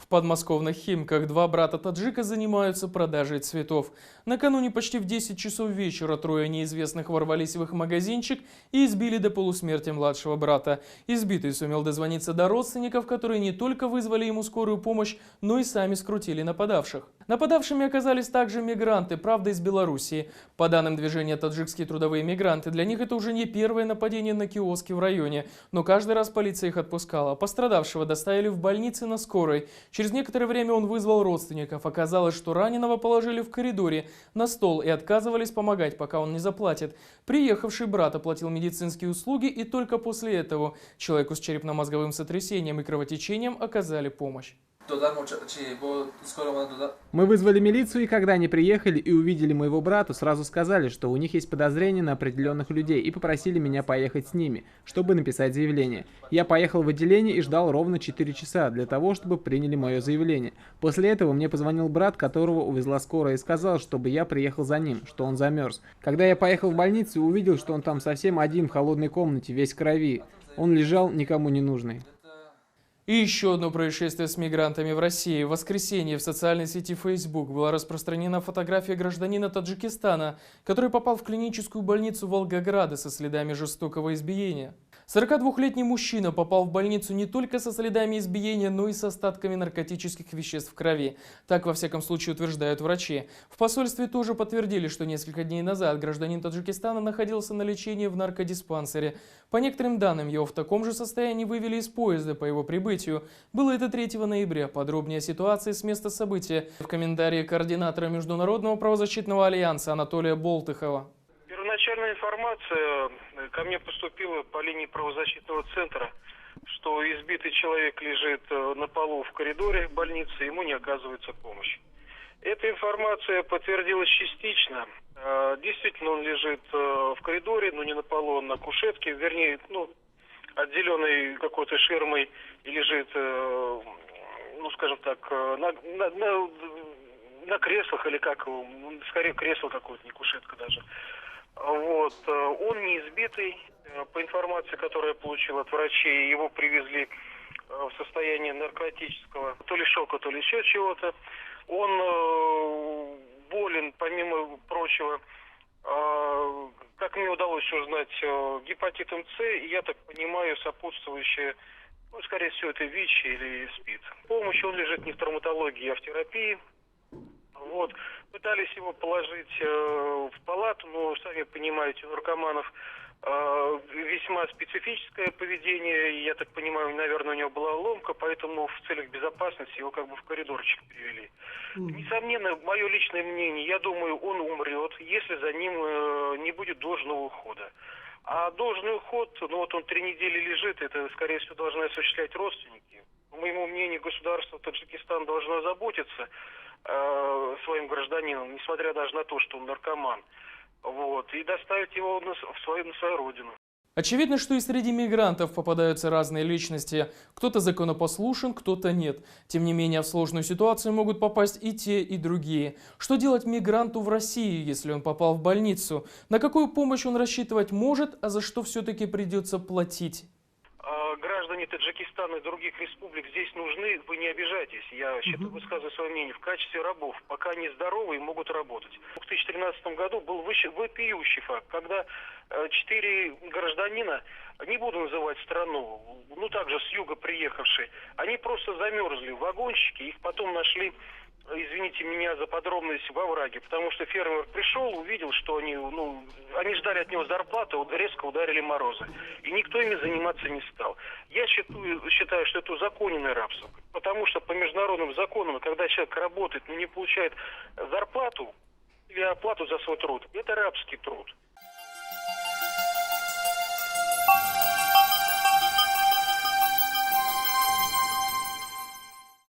В подмосковных Химках два брата-таджика занимаются продажей цветов. Накануне почти в 10 часов вечера трое неизвестных ворвались в их магазинчик и избили до полусмерти младшего брата. Избитый сумел дозвониться до родственников, которые не только вызвали ему скорую помощь, но и сами скрутили нападавших. Нападавшими оказались также мигранты, правда, из Белоруссии. По данным движения «Таджикские трудовые мигранты», для них это уже не первое нападение на киоски в районе, но каждый раз полиция их отпускала. Пострадавшего доставили в больнице на скорой. Через некоторое время он вызвал родственников. Оказалось, что раненого положили в коридоре на стол и отказывались помогать, пока он не заплатит. Приехавший брат оплатил медицинские услуги, и только после этого человеку с черепно-мозговым сотрясением и кровотечением оказали помощь. Мы вызвали милицию, и когда они приехали и увидели моего брата, сразу сказали, что у них есть подозрения на определенных людей, и попросили меня поехать с ними, чтобы написать заявление. Я поехал в отделение и ждал ровно 4 часа для того, чтобы приняли мое заявление. После этого мне позвонил брат, которого увезла скорая, и сказал, чтобы я приехал за ним, что он замерз. Когда я поехал в больницу и увидел, что он там совсем один в холодной комнате, весь в крови, он лежал никому не нужный. И еще одно происшествие с мигрантами в России. В воскресенье в социальной сети Facebook была распространена фотография гражданина Таджикистана, который попал в клиническую больницу Волгограда со следами жестокого избиения. 42-летний мужчина попал в больницу не только со следами избиения, но и с остатками наркотических веществ в крови. Так, во всяком случае, утверждают врачи. В посольстве тоже подтвердили, что несколько дней назад гражданин Таджикистана находился на лечении в наркодиспансере. По некоторым данным, его в таком же состоянии вывели из поезда по его прибытию. Было это 3 ноября. Подробнее о ситуации с места события в комментарии координатора Международного правозащитного альянса Анатолия Болтыхова. Первоначальная информация ко мне поступила по линии правозащитного центра, что избитый человек лежит на полу в коридоре больницы, ему не оказывается помощь. Эта информация подтвердилась частично. Действительно, он лежит в коридоре, но не на полу, он на кушетке, вернее, отделенный какой-то ширмой, и лежит, скажем так, на креслах, или как, скорее кресло какое-то, не кушетка даже. Вот. Он не избитый. По информации, которую я получил от врачей, его привезли в состоянии наркотического, то ли шока, то ли еще чего-то. Он болен, помимо прочего, как мне удалось узнать, гепатитом С, и, я так понимаю, сопутствующее, скорее всего, это ВИЧ или СПИД. Помощь, он лежит не в травматологии, а в терапии. Вот. Пытались его положить в палату, но, сами понимаете, у наркоманов весьма специфическое поведение. И, я так понимаю, наверное, у него была ломка, поэтому в целях безопасности его как бы в коридорчик перевели. Несомненно, мое личное мнение, я думаю, он умрет, если за ним не будет должного ухода. А должный уход, он 3 недели лежит, это, скорее всего, должны осуществлять родственники. По моему мнению, государство Таджикистан должно заботиться своим гражданином, несмотря даже на то, что он наркоман, и доставить его на свою родину. Очевидно, что и среди мигрантов попадаются разные личности. Кто-то законопослушен, кто-то нет. Тем не менее, в сложную ситуацию могут попасть и те, и другие. Что делать мигранту в России, если он попал в больницу? На какую помощь он рассчитывать может, а за что все-таки придется платить? Граждане Таджикистана и других республик здесь нужны, вы не обижайтесь. Я высказываю свое мнение. В качестве рабов, пока они здоровые, могут работать. В 2013 году был вопиющий факт, когда 4 гражданина, не буду называть страну, также с юга приехавшие, они просто замерзли в вагончике, их потом нашли, извините меня за подробность, во враге, потому что фермер пришел, увидел, что они ждали от него зарплаты, резко ударили морозы. И никто ими заниматься не стал. Я считаю, что это узаконенное рабство. Потому что по международным законам, когда человек работает, но не получает зарплату или оплату за свой труд, это рабский труд.